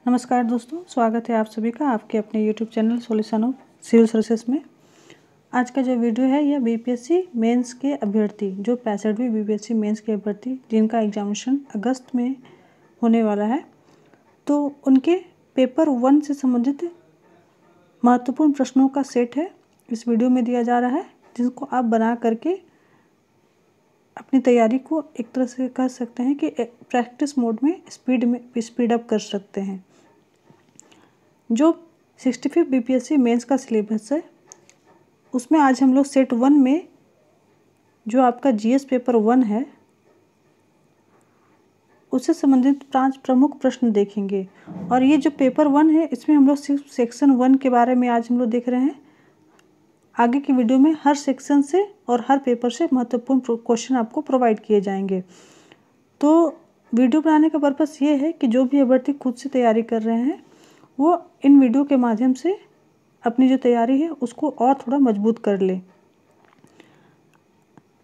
नमस्कार दोस्तों, स्वागत है आप सभी का आपके अपने YouTube channel solution of civil services में। आज का जो वीडियो है यह बीपीएससी मेंस के अभ्यर्थी जो 65वीं बीपीएससी मेंस के अभ्यर्थी जिनका एग्जामिनेशन अगस्त में होने वाला है, तो उनके पेपर 1 से संबंधित महत्वपूर्ण प्रश्नों का सेट है इस वीडियो में दिया जा रहा है, जिसको आप बना करके अपनी तैयारी को एक तरह से कह सकते हैं कि प्रैक्टिस मोड में स्पीड अप कर सकते हैं। जो 65 बीपीएससी मेंस का सिलेबस है उसमें आज हम लोग सेट 1 में जो आपका जीएस पेपर 1 है उससे संबंधित 5 प्रमुख प्रश्न देखेंगे। और ये जो पेपर 1 है इसमें हम लोग सिर्फ सेक्शन 1 के बारे में आज हम लोग देख रहे हैं। आगे की वीडियो में हर सेक्शन से और हर पेपर से महत्वपूर्ण क्वेश्चन आपको प्रोवाइड किए जाएंगे। तो वीडियो बनाने का पर्पस ये है कि जो भी अभ्यर्थी खुद से तैयारी कर रहे हैं वो इन वीडियो के माध्यम से अपनी जो तैयारी है उसको और थोड़ा मजबूत कर ले।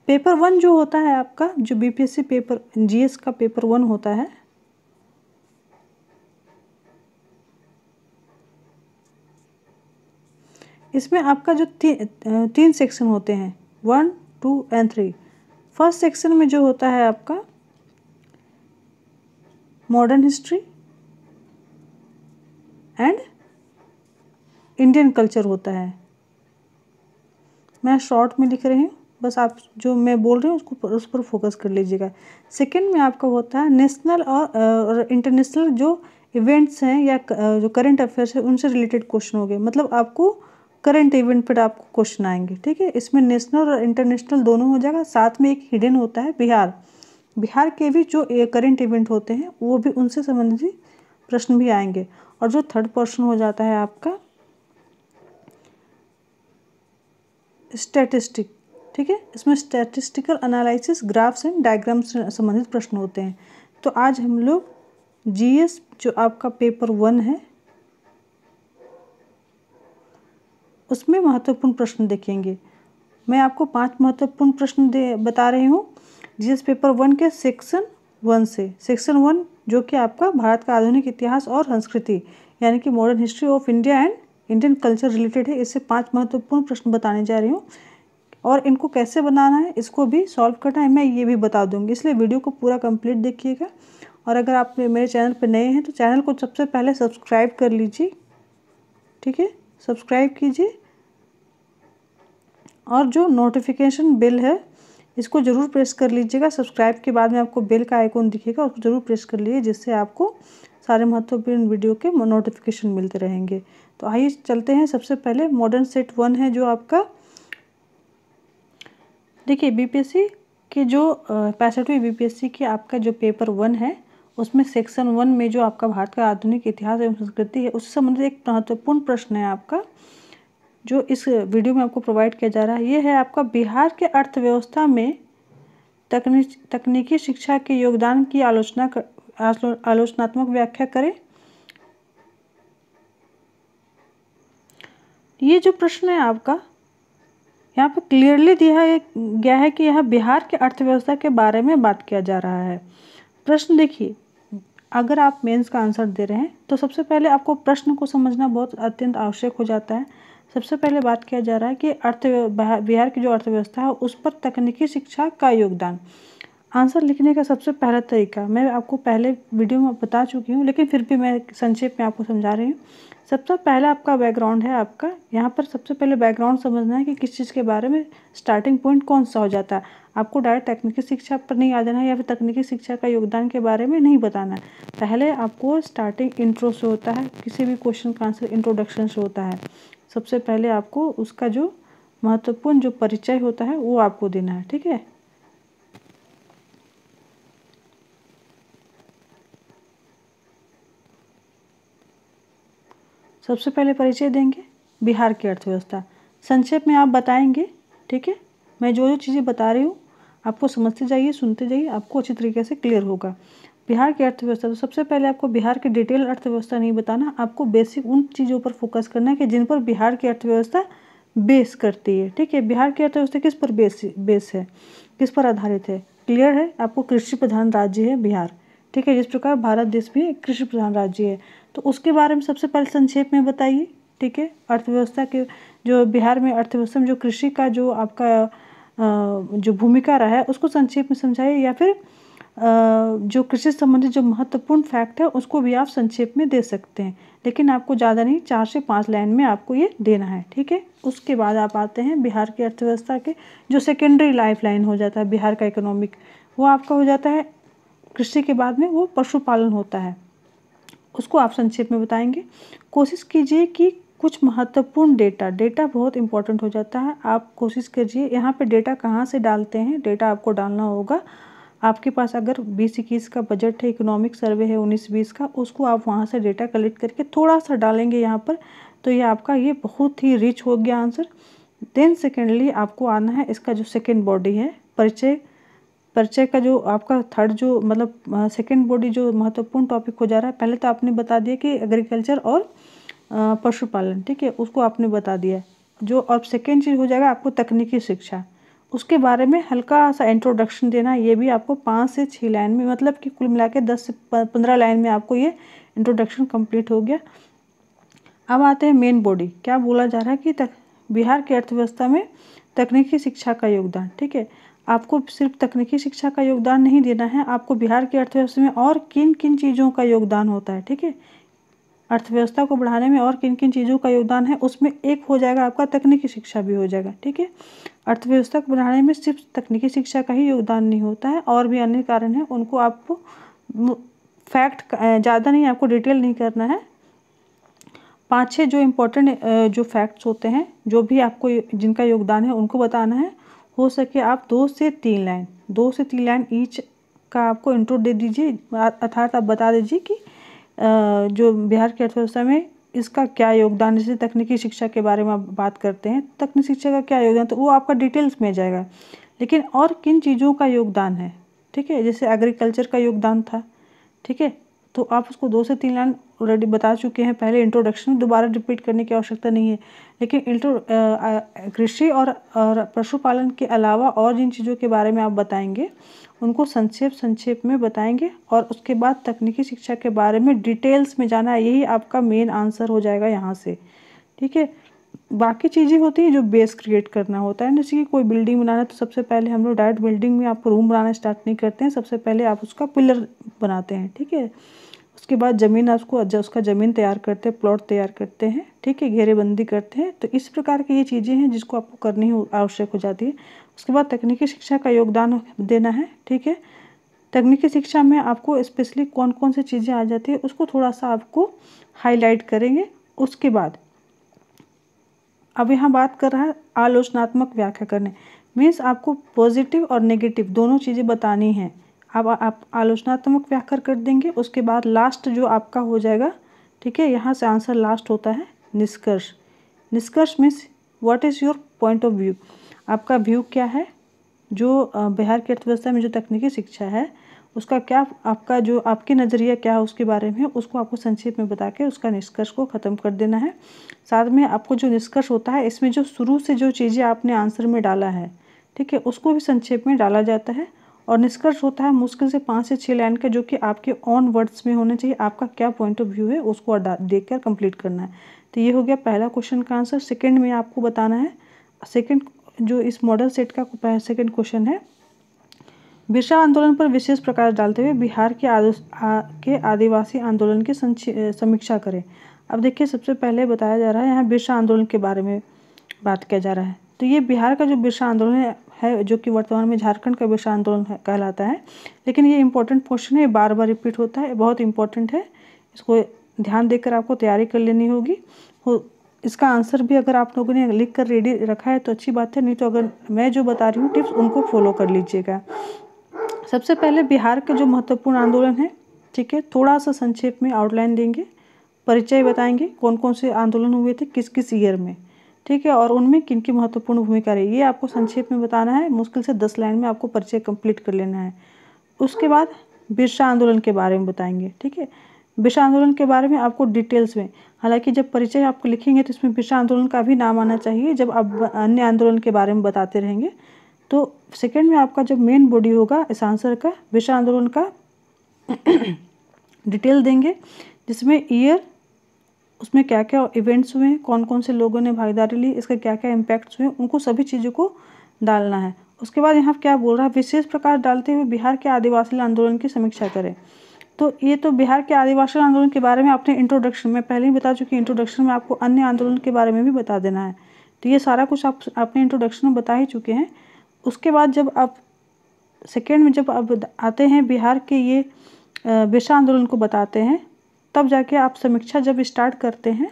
पेपर 1 जो होता है आपका, जो बीपीएससी पेपर जीएस का पेपर 1 होता है, इसमें आपका जो तीन सेक्शन होते हैं 1, 2 एंड 3। फर्स्ट सेक्शन में जो होता है आपका modern history and Indian culture होता है। मैं शॉर्ट में लिख रही हूँ, बस आप जो मैं बोल रही हूँ उसको उस पर फोकस कर लीजिएगा। सेकंड में आपका होता है नेशनल और इंटरनेशनल जो इवेंट्स हैं या जो करंट अफेयर्स है उनसे रिलेटेड क्वेश्चन हो गए, मतलब आपको करंट इवेंट पर आपको क्वेश्चन आएंगे। ठीक है, इसमें नेशनल और इंटरनेशनल दोनों हो जाएगा। साथ में एक हिडन होता है बिहार के भी जो करंट इवेंट होते हैं वो भी उनसे संबंधित प्रश्न भी आएंगे। और जो थर्ड पोर्शन हो जाता है आपका स्टैटिस्टिक। ठीक है, इसमें statistical analysis, graphs and diagrams से संबंधित प्रश्न होते हैं। तो आज हम लोग जीएस जो आपका पेपर 1 है उसमें महत्वपूर्ण प्रश्न देखेंगे। मैं आपको 5 महत्वपूर्ण प्रश्न बता रही हूँ जीएस पेपर 1 के सेक्शन 1 से। सेक्शन 1 जो कि आपका भारत का आधुनिक इतिहास और संस्कृति यानी कि modern history of India and Indian culture related है। इससे 5 महत्वपूर्ण प्रश्न बताने जा रही हूँ और इनको कैसे बनाना है, इसको भी सॉल्व करना है, मैं ये भी बता दूंगी। इसलिए वीडियो को पूरा कंप्लीट देखिएगा। और अगर आप मेरे चैनल पर नए हैं तो चैनल को सबसे पहले सब्सक्राइब कर लीजिए। ठीक है, सब्सक्राइब कीजिए और जो नोटिफिकेशन बेल है इसको ज़रूर प्रेस कर लीजिएगा। सब्सक्राइब के बाद में आपको बेल का आइकॉन दिखेगा, उसको ज़रूर प्रेस कर लीजिए, जिससे आपको सारे महत्वपूर्ण वीडियो के नोटिफिकेशन मिलते रहेंगे। तो आइए चलते हैं। सबसे पहले मॉडर्न सेट 1 है जो आपका, देखिए बीपीएससी के जो 65वीं बीपीएससी के आपका जो पेपर 1 है उसमें सेक्शन 1 में जो आपका भारत का आधुनिक इतिहास एवं संस्कृति है उससे संबंधित एक महत्वपूर्ण प्रश्न है आपका जो इस वीडियो में आपको प्रोवाइड किया जा रहा है। ये है आपका बिहार के अर्थव्यवस्था में तकनीकी शिक्षा के योगदान की आलोचनात्मक व्याख्या करें। ये जो प्रश्न है आपका यहाँ पर क्लियरली दिया गया है कि यह बिहार के अर्थव्यवस्था के बारे में बात किया जा रहा है। प्रश्न देखिए, अगर आप मेंस का आंसर दे रहे हैं तो सबसे पहले आपको प्रश्न को समझना बहुत अत्यंत आवश्यक हो जाता है। सबसे पहले बात किया जा रहा है कि बिहार की जो अर्थव्यवस्था है उस पर तकनीकी शिक्षा का योगदान। आंसर लिखने का सबसे पहला तरीका मैं आपको पहले वीडियो में बता चुकी हूँ, लेकिन फिर भी मैं संक्षेप में आपको समझा रही हूँ। सबसे पहला आपका बैकग्राउंड है आपका, यहाँ पर सबसे पहले बैकग्राउंड समझना है कि किस चीज़ के बारे में स्टार्टिंग पॉइंट कौन सा हो जाता है। आपको डायरेक्ट तकनीकी शिक्षा पर नहीं आ जाना है या फिर तकनीकी शिक्षा का योगदान के बारे में नहीं बताना है। पहले आपको स्टार्टिंग इंट्रो से होता है, किसी भी क्वेश्चन का आंसर इंट्रोडक्शन से होता है। सबसे पहले आपको उसका जो महत्वपूर्ण जो परिचय होता है वो आपको देना है। ठीक है, सबसे पहले परिचय देंगे बिहार की अर्थव्यवस्था, संक्षेप में आप बताएंगे। ठीक है, मैं जो चीज़ें बता रही हूँ आपको समझते जाइए, सुनते जाइए, आपको अच्छी तरीके से क्लियर होगा। बिहार की अर्थव्यवस्था, तो सबसे पहले आपको बिहार की डिटेल अर्थव्यवस्था नहीं बताना, आपको बेसिक उन चीज़ों पर फोकस करना है कि जिन पर बिहार की अर्थव्यवस्था बेस करती है। ठीक है, बिहार की अर्थव्यवस्था किस पर बेस है, किस पर आधारित है, क्लियर है आपको? कृषि प्रधान राज्य है बिहार। ठीक है। जिस प्रकार भारत देश भी एक कृषि प्रधान राज्य है, तो उसके बारे में सबसे पहले संक्षेप में बताइए। ठीक है, अर्थव्यवस्था के जो बिहार में अर्थव्यवस्था में जो कृषि का जो आपका जो भूमिका रहा है उसको संक्षेप में समझाइए, या फिर जो कृषि संबंधित जो महत्वपूर्ण फैक्ट है उसको भी आप संक्षेप में दे सकते हैं, लेकिन आपको ज़्यादा नहीं, 4 से 5 लाइन में आपको ये देना है। ठीक है, उसके बाद आप आते हैं बिहार की अर्थव्यवस्था के जो सेकेंडरी लाइफ लाइन हो जाता है बिहार का इकोनॉमिक, वो आपका हो जाता है कृषि के बाद में वो पशुपालन होता है, उसको आप संक्षेप में बताएंगे। कोशिश कीजिए कि कुछ महत्वपूर्ण डेटा बहुत इंपॉर्टेंट हो जाता है, आप कोशिश कीजिए यहाँ पे डेटा कहाँ से डालते हैं, डेटा आपको डालना होगा आपके पास अगर 20-21 का बजट है, इकोनॉमिक सर्वे है 19-20 का, उसको आप वहाँ से डेटा कलेक्ट करके थोड़ा सा डालेंगे यहाँ पर, तो ये आपका ये बहुत ही रिच हो गया आंसर। देन सेकेंडली आपको आना है इसका जो सेकेंड बॉडी है परिचय का जो आपका थर्ड जो मतलब सेकेंड बॉडी जो महत्वपूर्ण टॉपिक हो जा रहा है। पहले तो आपने बता दिया कि एग्रीकल्चर और पशुपालन, ठीक है, उसको आपने बता दिया जो, और सेकेंड चीज़ हो जाएगा आपको तकनीकी शिक्षा, उसके बारे में हल्का सा इंट्रोडक्शन देना, ये भी आपको 5 से 6 लाइन में, मतलब कि कुल मिला के 10 से 15 लाइन में आपको ये इंट्रोडक्शन कंप्लीट हो गया। अब आते हैं मेन बॉडी, क्या बोला जा रहा है कि बिहार की अर्थव्यवस्था में तकनीकी शिक्षा का योगदान। ठीक है, आपको सिर्फ तकनीकी शिक्षा का योगदान नहीं देना है, आपको बिहार की अर्थव्यवस्था में और किन किन चीज़ों का योगदान होता है। ठीक है, अर्थव्यवस्था को बढ़ाने में और किन किन चीज़ों का योगदान है, उसमें एक हो जाएगा आपका तकनीकी शिक्षा भी हो जाएगा। ठीक है, अर्थव्यवस्था को बढ़ाने में सिर्फ तकनीकी शिक्षा का ही योगदान नहीं होता है, और भी अन्य कारण हैं, उनको आपको फैक्ट ज़्यादा नहीं, आपको डिटेल नहीं करना है। 5-6 जो इम्पोर्टेंट जो फैक्ट्स होते हैं जो भी आपको जिनका योगदान है उनको बताना है। हो सके आप 2 से 3 लाइन ईच का आपको इंट्रो दे दीजिए, अर्थात आप बता दीजिए कि जो बिहार की अर्थव्यवस्था में इसका क्या योगदान, जैसे तकनीकी शिक्षा के बारे में आप बात करते हैं, तकनीकी शिक्षा का क्या योगदान, तो वो आपका डिटेल्स में जाएगा, लेकिन और किन चीज़ों का योगदान है। ठीक है, जैसे एग्रीकल्चर का योगदान था। ठीक है, तो आप उसको 2 से 3 लाइन ऑलरेडी बता चुके हैं पहले इंट्रोडक्शन, दोबारा रिपीट करने की आवश्यकता नहीं है, लेकिन कृषि और पशुपालन के अलावा और जिन चीज़ों के बारे में आप बताएंगे उनको संक्षेप में बताएंगे, और उसके बाद तकनीकी शिक्षा के बारे में डिटेल्स में जाना है, यही आपका मेन आंसर हो जाएगा यहाँ से। ठीक है, बाकी चीज़ें होती हैं जो बेस क्रिएट करना होता है, जैसे कि कोई बिल्डिंग बनाना है तो सबसे पहले हम लोग डायरेक्ट बिल्डिंग में आप रूम बनाना स्टार्ट नहीं करते हैं, सबसे पहले आप उसका पिलर बनाते हैं। ठीक है, उसके बाद ज़मीन उसका ज़मीन तैयार करते हैं, प्लॉट तैयार करते हैं। ठीक है, घेरेबंदी करते हैं, तो इस प्रकार की ये चीज़ें हैं जिसको आपको करनी आवश्यक हो जाती है। उसके बाद तकनीकी शिक्षा का योगदान देना है। ठीक है, तकनीकी शिक्षा में आपको स्पेशली कौन कौन सी चीज़ें आ जाती है उसको थोड़ा सा आपको हाईलाइट करेंगे। उसके बाद अब यहाँ बात कर रहा है आलोचनात्मक व्याख्या करने, मीन्स आपको पॉजिटिव और नेगेटिव दोनों चीज़ें बतानी हैं। अब आप आलोचनात्मक व्याख्या कर देंगे, उसके बाद लास्ट जो आपका हो जाएगा, ठीक है, यहाँ से आंसर लास्ट होता है निष्कर्ष। निष्कर्ष means what is your point of view, आपका व्यू क्या है, जो बिहार की अर्थव्यवस्था में जो तकनीकी शिक्षा है उसका क्या, आपका जो आपकी नज़रिया क्या है उसके बारे में, उसको आपको संक्षेप में बता के उसका निष्कर्ष को ख़त्म कर देना है। साथ में आपको जो निष्कर्ष होता है इसमें जो शुरू से जो चीज़ें आपने आंसर में डाला है, ठीक है, उसको भी संक्षेप में डाला जाता है। और निष्कर्ष होता है मुश्किल से 5 से 6 लाइन का, जो कि आपके ऑन वर्ड्स में होने चाहिए, आपका क्या पॉइंट ऑफ व्यू है उसको देखकर कंप्लीट करना है। तो ये हो गया पहला क्वेश्चन का आंसर। सेकंड में आपको बताना है, सेकंड जो इस मॉडल सेट का सेकंड क्वेश्चन है, बिरसा आंदोलन पर विशेष प्रकाश डालते हुए बिहार के आदिवासी आंदोलन की समीक्षा करें। अब देखिए, सबसे पहले बताया जा रहा है यहाँ बिरसा आंदोलन के बारे में बात किया जा रहा है। तो ये बिहार का जो बिरसा आंदोलन है जो कि वर्तमान में झारखंड का बिरसा आंदोलन कहलाता है, लेकिन ये इंपॉर्टेंट क्वेश्चन है, बार बार रिपीट होता है, बहुत इंपॉर्टेंट है, इसको ध्यान देकर आपको तैयारी कर लेनी होगी। इसका आंसर भी अगर आप लोगों ने लिख कर रेडी रखा है तो अच्छी बात है, नहीं तो अगर मैं जो बता रही हूँ टिप्स उनको फॉलो कर लीजिएगा। सबसे पहले बिहार के जो महत्वपूर्ण आंदोलन है, ठीक है, थोड़ा सा संक्षेप में आउटलाइन देंगे, परिचय बताएंगे कौन कौन से आंदोलन हुए थे किस किस ईयर में, ठीक है, और उनमें किन की महत्वपूर्ण भूमिका रही, ये आपको संक्षेप में बताना है। मुश्किल से 10 लाइन में आपको परिचय कंप्लीट कर लेना है। उसके बाद बिरसा आंदोलन के बारे में बताएंगे। ठीक है, बिरसा आंदोलन के बारे में आपको डिटेल्स में, हालांकि जब परिचय आपको लिखेंगे तो इसमें बिरसा आंदोलन का भी नाम आना चाहिए, जब आप अन्य आंदोलन के बारे में बताते रहेंगे। तो सेकंड में आपका जब मेन बॉडी होगा इस आंसर का, बिरसा आंदोलन का डिटेल देंगे, जिसमें ईयर, उसमें क्या क्या इवेंट्स हुए हैं, कौन कौन से लोगों ने भागीदारी ली, इसका क्या क्या इम्पैक्ट्स हुए, उनको सभी चीज़ों को डालना है। उसके बाद यहाँ क्या बोल रहा है, विशेष प्रकार डालते हुए बिहार के आदिवासी आंदोलन की समीक्षा करें। तो ये तो बिहार के आदिवासी आंदोलन के बारे में आपने इंट्रोडक्शन में पहले ही बता चुकी, इंट्रोडक्शन में आपको अन्य आंदोलन के बारे में भी बता देना है। तो ये सारा कुछ आपने इंट्रोडक्शन में बता ही चुके हैं। उसके बाद जब आप सेकेंड में जब आप आते हैं बिहार के ये बिरसा आंदोलन को बताते हैं, तब जाके आप समीक्षा जब स्टार्ट करते हैं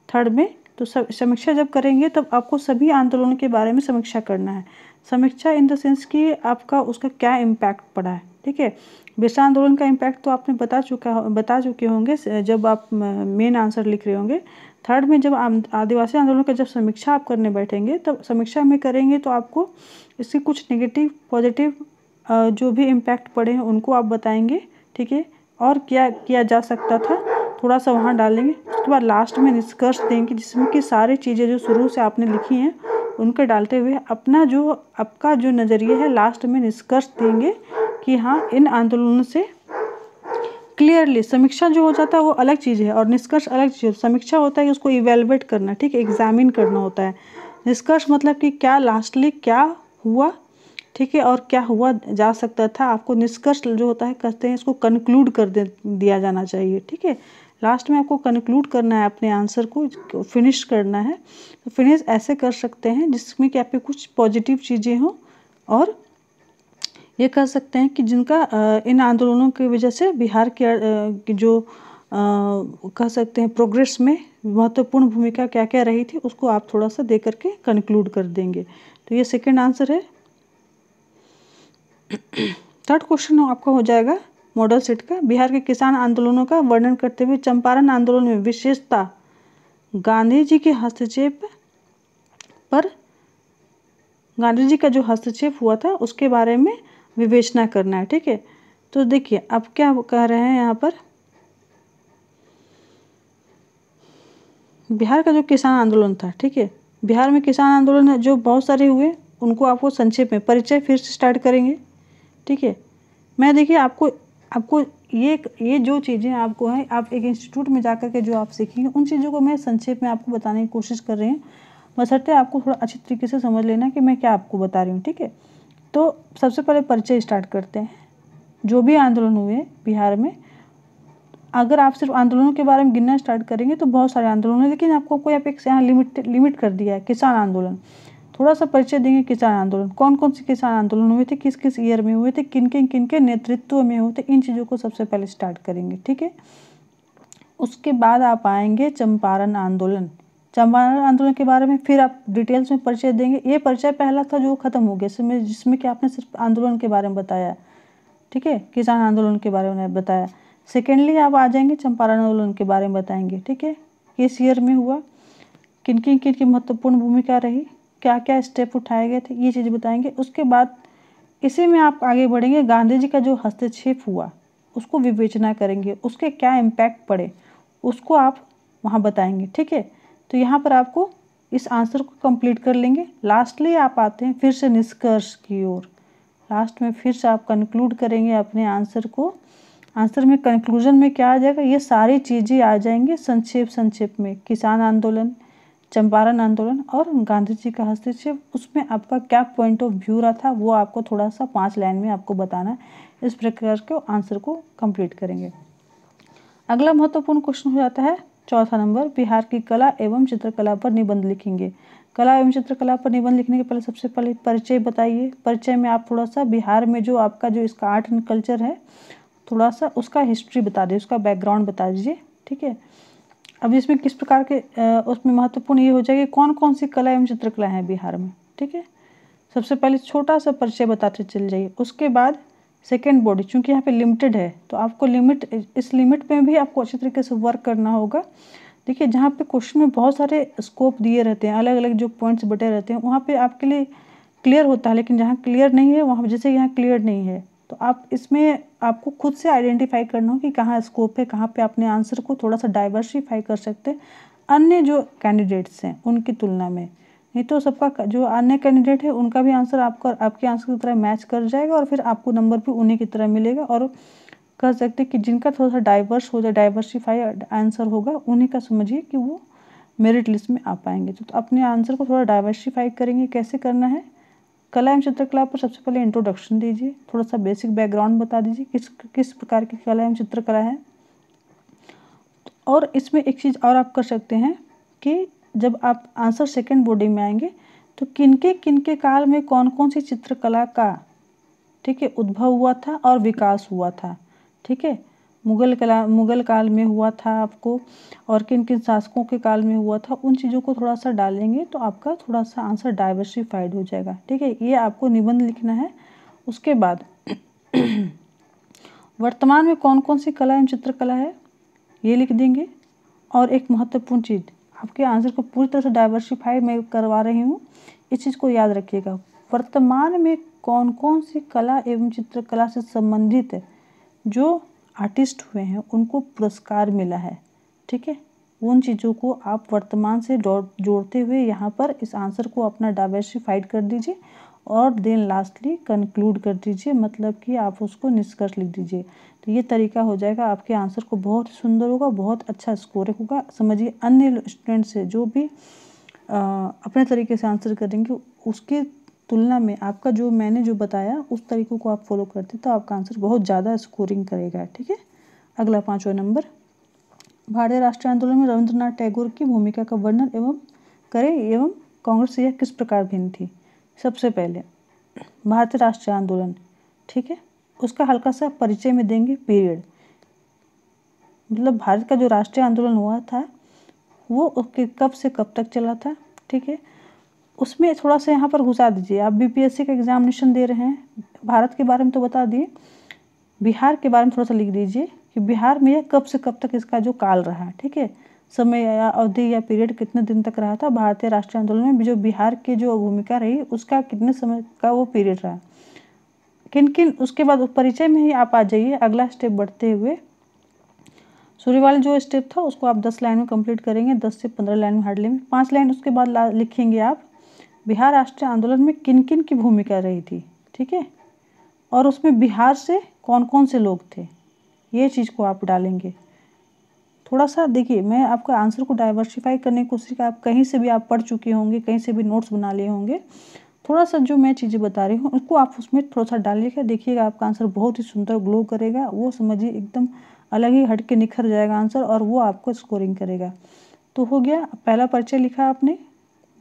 थर्ड में, तो समीक्षा जब करेंगे तब आपको सभी आंदोलनों के बारे में समीक्षा करना है। समीक्षा इन द सेंस कि आपका उसका क्या इम्पैक्ट पड़ा है, ठीक है। बिरसा आंदोलन का इम्पैक्ट तो आपने बता चुके होंगे जब आप मेन आंसर लिख रहे होंगे। थर्ड में जब आदिवासी आंदोलन का जब समीक्षा आप करने बैठेंगे, तब समीक्षा में करेंगे तो आपको इसके कुछ नेगेटिव पॉजिटिव जो भी इम्पैक्ट पड़े हैं उनको आप बताएंगे, ठीक है, और क्या किया जा सकता था थोड़ा सा वहाँ डालेंगे। उसके बाद लास्ट में निष्कर्ष देंगे, जिसमें कि सारी चीज़ें जो शुरू से आपने लिखी हैं उनके डालते हुए आपका जो नज़रिया है लास्ट में निष्कर्ष देंगे कि हाँ इन आंदोलनों से क्लियरली, समीक्षा जो हो जाता है वो अलग चीज़ है और निष्कर्ष अलग चीज़ है। समीक्षा होता है कि उसको इवेलुएट करना, ठीक है, एग्जामिन करना होता है। निष्कर्ष मतलब कि क्या लास्टली क्या हुआ, ठीक है, और क्या हुआ जा सकता था। आपको निष्कर्ष जो होता है कहते हैं इसको कंक्लूड कर दिया जाना चाहिए, ठीक है। लास्ट में आपको कंक्लूड करना है, अपने आंसर को फिनिश करना है। तो फिनिश ऐसे कर सकते हैं जिसमें कि आपके कुछ पॉजिटिव चीज़ें हों, और ये कह सकते हैं कि जिनका इन आंदोलनों की वजह से बिहार के जो कह सकते हैं प्रोग्रेस में महत्वपूर्ण भूमिका क्या क्या रही थी, उसको आप थोड़ा सा दे करके कंक्लूड कर देंगे। तो ये सेकंड आंसर है। थर्ड क्वेश्चन आपका हो जाएगा मॉडल सेट का, बिहार के किसान आंदोलनों का वर्णन करते हुए चंपारण आंदोलन में विशेषता गांधी जी के हस्तक्षेप पर, गांधी जी का जो हस्तक्षेप हुआ था उसके बारे में विवेचना करना है, ठीक है। तो देखिए अब क्या कह रहे हैं यहाँ पर, बिहार का जो किसान आंदोलन था, ठीक है, बिहार में किसान आंदोलन जो बहुत सारे हुए उनको आपको संक्षेप में परिचय फिर से स्टार्ट करेंगे, ठीक है। मैं देखिए आपको ये जो चीज़ें आपको हैं, आप एक इंस्टीट्यूट में जाकर के जो आप सीखेंगे उन चीज़ों को मैं संक्षेप में आपको बताने की कोशिश कर रही हूँ, बशर्ते आपको थोड़ा अच्छी तरीके से समझ लेना कि मैं क्या आपको बता रही हूँ, ठीक है। तो सबसे पहले परिचय स्टार्ट करते हैं। जो भी आंदोलन हुए बिहार में, अगर आप सिर्फ आंदोलनों के बारे में गिनना स्टार्ट करेंगे तो बहुत सारे आंदोलन हैं, लेकिन आपको कोई आप एक यहाँ लिमिट कर दिया है किसान आंदोलन। थोड़ा सा परिचय देंगे किसान आंदोलन, कौन कौन से किसान आंदोलन हुए थे, किस किस ईयर में हुए थे, किन के नेतृत्व में हुए थे, इन चीज़ों को सबसे पहले स्टार्ट करेंगे, ठीक है। उसके बाद आप आएंगे चंपारण आंदोलन। चंपारण आंदोलन के बारे में फिर आप डिटेल्स में परिचय देंगे। ये परिचय पहला था जो ख़त्म हो गया, जिसमें कि आपने सिर्फ आंदोलन के बारे में बताया, ठीक है, किसान आंदोलन के बारे में बताया। सेकेंडली आप आ जाएंगे चंपारण आंदोलन के बारे में बताएंगे, ठीक है, किस ईयर में हुआ, किन की महत्वपूर्ण भूमिका रही, क्या क्या स्टेप उठाए गए थे, ये चीज़ बताएंगे। उसके बाद इसी में आप आगे बढ़ेंगे, गांधी जी का जो हस्तक्षेप हुआ उसको विवेचना करेंगे, उसके क्या इम्पैक्ट पड़े उसको आप वहाँ बताएंगे, ठीक है। तो यहाँ पर आपको इस आंसर को कंप्लीट कर लेंगे। लास्टली आप आते हैं फिर से निष्कर्ष की ओर। लास्ट में फिर से आप कंक्लूड करेंगे अपने आंसर को। आंसर में कंक्लूजन में क्या आ जाएगा, ये सारी चीज़ें आ जाएंगी संक्षेप में, किसान आंदोलन, चंपारण आंदोलन और गांधी जी का हस्तक्षेप। उसमें आपका क्या पॉइंट ऑफ व्यू रहा था वो आपको थोड़ा सा 5 लाइन में आपको बताना है। इस प्रकार के आंसर को कंप्लीट करेंगे। अगला महत्वपूर्ण क्वेश्चन हो जाता है चौथा नंबर, बिहार की कला एवं चित्रकला पर निबंध लिखेंगे। कला एवं चित्रकला पर निबंध लिखने के पहले सबसे पहले परिचय बताइए। परिचय में आप थोड़ा सा बिहार में जो आपका जो इसका आर्ट एंड कल्चर है, थोड़ा सा उसका हिस्ट्री बता दीजिए, उसका बैकग्राउंड बता दीजिए, ठीक है। अब इसमें किस प्रकार के उसमें महत्वपूर्ण ये हो जाएगी कौन कौन सी कला एवं चित्रकला है बिहार में, ठीक है। सबसे पहले छोटा सा परिचय बताते चल जाइए। उसके बाद सेकेंड बॉडी, चूँकि यहाँ पे लिमिटेड है तो आपको इस लिमिट में भी आपको अच्छी तरीके से वर्क करना होगा। देखिए जहाँ पे क्वेश्चन में बहुत सारे स्कोप दिए रहते हैं, अलग अलग जो पॉइंट्स बटे रहते हैं, वहाँ पे आपके लिए क्लियर होता है, लेकिन जहाँ क्लियर नहीं है वहाँ जैसे यहाँ क्लियर नहीं है, तो आप इसमें आपको खुद से आइडेंटिफाई करना हो कि कहाँ स्कोप है, कहाँ पे अपने आंसर को थोड़ा सा डाइवर्सिफाई कर सकते हैं अन्य जो कैंडिडेट्स हैं उनकी तुलना में। नहीं तो सबका जो अन्य कैंडिडेट है उनका भी आंसर आपके आंसर की तरह मैच कर जाएगा और फिर आपको नंबर भी उन्हीं की तरह मिलेगा और कह सकते हैं कि जिनका थोड़ा सा डाइवर्स हो जाए, डाइवर्सिफाइड आंसर होगा, उन्हीं का समझिए कि वो मेरिट लिस्ट में आ पाएंगे। तो अपने आंसर को थोड़ा डाइवर्सिफाई करेंगे। कैसे करना है? कला एवं चित्रकला पर सबसे पहले इंट्रोडक्शन दीजिए, थोड़ा सा बेसिक बैकग्राउंड बता दीजिए किस किस प्रकार की कला एवं चित्रकला है। और इसमें एक चीज़ और आप कर सकते हैं कि जब आप आंसर सेकंड बॉडी में आएंगे तो किनके काल में कौन कौन सी चित्रकला का, ठीक है, उद्भव हुआ था और विकास हुआ था, ठीक है। मुगल काल में हुआ था आपको, और किन किन शासकों के काल में हुआ था, उन चीज़ों को थोड़ा सा डालेंगे तो आपका थोड़ा सा आंसर डाइवर्सिफाइड हो जाएगा, ठीक है। ये आपको निबंध लिखना है। उसके बाद वर्तमान में कौन कौन सी कला एवं चित्रकला है ये लिख देंगे। और एक महत्वपूर्ण चीज़, आपके आंसर को पूरी तरह से डाइवर्सिफाई मैं करवा रही हूँ, इस चीज़ को याद रखिएगा। वर्तमान में कौन कौन सी कला एवं चित्रकला से संबंधित जो आर्टिस्ट हुए हैं उनको पुरस्कार मिला है, ठीक है। उन चीज़ों को आप वर्तमान से जोड़ते हुए यहाँ पर इस आंसर को अपना डाइवर्सिफाइड कर दीजिए और देन लास्टली कंक्लूड कर दीजिए, मतलब कि आप उसको निष्कर्ष लिख दीजिए। तो ये तरीका हो जाएगा, आपके आंसर को बहुत सुंदर होगा, बहुत अच्छा स्कोर होगा। समझिए अन्य स्टूडेंट से जो भी अपने तरीके से आंसर करेंगे उसके तुलना में आपका जो मैंने जो बताया उस तरीकों को आप फॉलो करते तो आपका आंसर बहुत ज़्यादा स्कोरिंग करेगा, ठीक है। अगला 5वां नंबर, भारतीय राष्ट्रीय आंदोलन में रविंद्रनाथ टैगोर की भूमिका का वर्णन एवं कांग्रेस से यह किस प्रकार भिन्न थी। सबसे पहले भारतीय राष्ट्रीय आंदोलन, ठीक है, उसका हल्का सा परिचय में देंगे। पीरियड मतलब भारत का जो राष्ट्रीय आंदोलन हुआ था वो कब से कब तक चला था, ठीक है। उसमें थोड़ा सा यहाँ पर घुसा दीजिए। आप बीपीएससी का एग्जामिनेशन दे रहे हैं, भारत के बारे में तो बता दिए, बिहार के बारे में थोड़ा सा लिख दीजिए कि बिहार में यह कब से कब तक इसका जो काल रहा, ठीक है, समय या अवधि या पीरियड कितने दिन तक रहा था भारतीय राष्ट्रीय आंदोलन में, जो बिहार की जो भूमिका रही उसका कितने समय का वो पीरियड रहा, किन किन। उसके बाद परिचय में ही आप आ जाइए। अगला स्टेप बढ़ते हुए शुरू वाला जो स्टेप था उसको आप 10 लाइन में कंप्लीट करेंगे, 10 से 15 लाइन में हार्डली में 5 लाइन। उसके बाद लिखेंगे आप बिहार राष्ट्रीय आंदोलन में किन किन की भूमिका रही थी, ठीक है, और उसमें बिहार से कौन कौन से लोग थे, ये चीज़ को आप डालेंगे। थोड़ा सा देखिए, मैं आपका आंसर को डाइवर्सिफाई करने की कोशिश, आप कहीं से भी आप पढ़ चुके होंगे, कहीं से भी नोट्स बना लिए होंगे, थोड़ा सा जो मैं चीज़ें बता रही हूँ उसको आप उसमें थोड़ा सा डालिएगा। देखिएगा आपका आंसर बहुत ही सुंदर ग्लो करेगा, वो समझिए एकदम अलग ही हट के निखर जाएगा आंसर, और वो आपको स्कोरिंग करेगा। तो हो गया, पहला परिचय लिखा आपने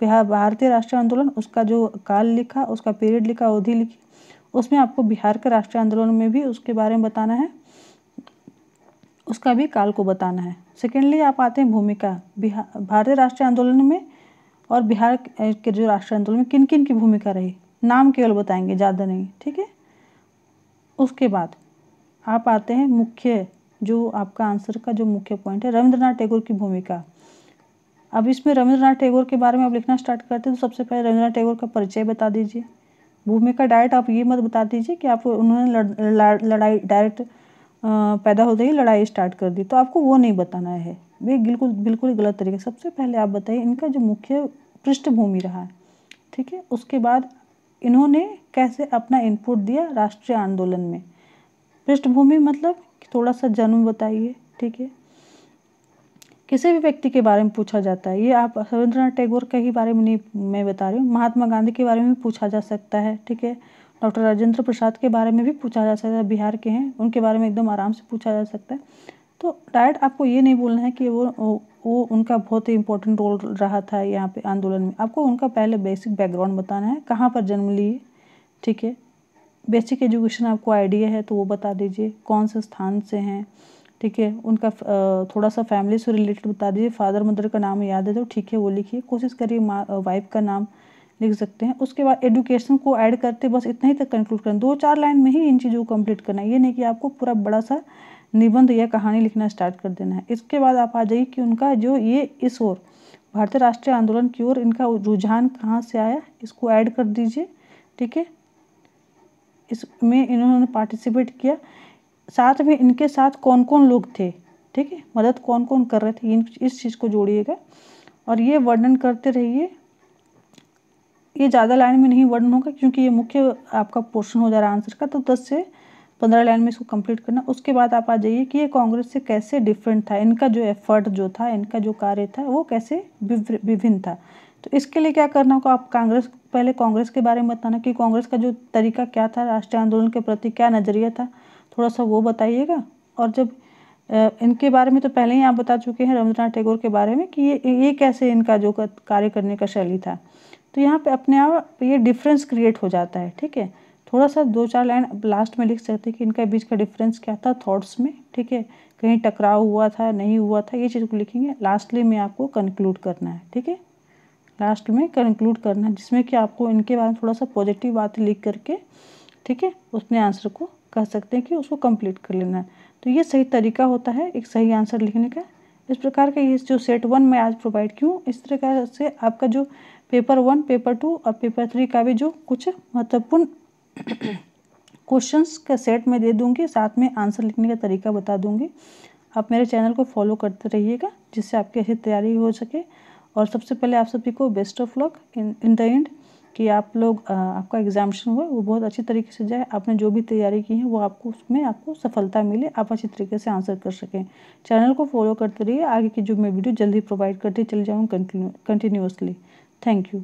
भारतीय राष्ट्रीय आंदोलन, उसका जो काल लिखा, उसका पीरियड लिखा, अवधि लिखी। उसमें आपको बिहार के राष्ट्रीय आंदोलन में भी उसके बारे में बताना है, उसका भी काल को बताना है। सेकेंडली आप आते हैं भूमिका, भारतीय राष्ट्रीय आंदोलन में और बिहार के जो राष्ट्रीय आंदोलन में किन किन की भूमिका रही, नाम केवल बताएंगे, ज़्यादा नहीं, ठीक है। उसके बाद आप आते हैं मुख्य, जो आपका आंसर का जो मुख्य पॉइंट है, रविंद्रनाथ टैगोर की भूमिका। अब इसमें रविंद्रनाथ टैगोर के बारे में आप लिखना स्टार्ट करते हैं तो सबसे पहले रविंद्रनाथ टैगोर का परिचय बता दीजिए। भूमिका डायरेक्ट आप ये मत बता दीजिए कि आप उन्होंने लड़ाई डायरेक्ट पैदा होते ही लड़ाई स्टार्ट कर दी, तो आपको वो नहीं बताना है, वे बिल्कुल गलत तरीके। सबसे पहले आप बताइए इनका जो मुख्य पृष्ठभूमि रहा, ठीक है। उसके बाद इन्होंने कैसे अपना इनपुट दिया राष्ट्रीय आंदोलन में। पृष्ठभूमि मतलब थोड़ा सा जन्म बताइए, ठीक है। किसी भी व्यक्ति के बारे में पूछा जाता है, ये आप रविंद्रनाथ टैगोर के ही बारे में नहीं मैं बता रही हूँ, महात्मा गांधी के बारे में भी पूछा जा सकता है, ठीक है। डॉक्टर राजेंद्र प्रसाद के बारे में भी पूछा जा सकता है, बिहार के हैं, उनके बारे में एकदम आराम से पूछा जा सकता है। तो डायरेक्ट आपको ये नहीं बोलना है कि वो उनका बहुत ही इंपॉर्टेंट रोल रहा था यहाँ पे आंदोलन में। आपको उनका पहले बेसिक बैकग्राउंड बताना है, कहाँ पर जन्म लिए, ठीक है। बेसिक एजुकेशन आपको आइडिया है तो वो बता दीजिए, कौन से स्थान से हैं, ठीक है। उनका थोड़ा सा फैमिली से रिलेटेड बता दीजिए, फादर मदर का नाम याद है तो ठीक है वो लिखिए, कोशिश करिए वाइफ का नाम लिख सकते हैं। उसके बाद एजुकेशन को ऐड करते बस इतना ही तक कंक्लूड करना, 2-4 लाइन में ही इन चीज़ों को कंप्लीट करना है, ये नहीं कि आपको पूरा बड़ा सा निबंध या कहानी लिखना स्टार्ट कर देना है। इसके बाद आप आ जाइए कि उनका जो ये इस ओर भारतीय राष्ट्रीय आंदोलन की ओर इनका रुझान कहाँ से आया, इसको ऐड कर दीजिए, ठीक है। इसमें इन्होंने पार्टिसिपेट किया, साथ में इनके साथ कौन कौन लोग थे, ठीक है, मदद कौन कौन कर रहे थे, इस चीज़ को जोड़िएगा और ये वर्णन करते रहिए। ये ज़्यादा लाइन में नहीं वर्णन होगा क्योंकि ये मुख्य आपका पोर्शन हो जा रहा है आंसर का, तो 10 से 15 लाइन में इसको कंप्लीट करना। उसके बाद आप आ जाइए कि ये कांग्रेस से कैसे डिफरेंट था, इनका जो एफर्ट जो था, इनका जो कार्य था वो कैसे विभिन्न था। तो इसके लिए क्या करना होगा, आप पहले कांग्रेस के बारे में बताना कि कांग्रेस का जो तरीका क्या था, राष्ट्रीय आंदोलन के प्रति क्या नज़रिया था, थोड़ा सा वो बताइएगा। और जब इनके बारे में तो पहले ही आप बता चुके हैं रविंद्रनाथ टैगोर के बारे में कि ये कैसे इनका जो कार्य करने का शैली था। तो यहाँ पे अपने आप ये डिफरेंस क्रिएट हो जाता है, ठीक है। थोड़ा सा 2-4 लाइन लास्ट में लिख सकते हैं कि इनका बीच का डिफरेंस क्या था थॉट्स में, ठीक है, कहीं टकराव हुआ था नहीं हुआ था, ये चीज़ को लिखेंगे। लास्टली में आपको कंक्लूड करना है, ठीक है, लास्ट में कंक्लूड करना है, जिसमें कि आपको इनके बारे में थोड़ा सा पॉजिटिव बातें लिख करके, ठीक है, उसमें आंसर को कह सकते हैं कि उसको कंप्लीट कर लेना है। तो ये सही तरीका होता है एक सही आंसर लिखने का। इस प्रकार का ये जो सेट 1 मैं आज प्रोवाइड क्यों, इस तरह से आपका जो पेपर 1, पेपर 2 और पेपर 3 का भी जो कुछ महत्वपूर्ण क्वेश्चंस का सेट में दे दूंगी, साथ में आंसर लिखने का तरीका बता दूंगी। आप मेरे चैनल को फॉलो करते रहिएगा जिससे आपकी अच्छी तैयारी हो सके। और सबसे पहले आप सभी को best of luck in the end, कि आप लोग आपका एग्जामिनेशन हुआ वो बहुत अच्छी तरीके से जाए, आपने जो भी तैयारी की है वो आपको उसमें आपको सफलता मिले, आप अच्छी तरीके से आंसर कर सकें। चैनल को फॉलो करते रहिए, आगे की जो मैं वीडियो जल्दी प्रोवाइड करती चली जाऊँ कंटिन्यूअसली। Thank you.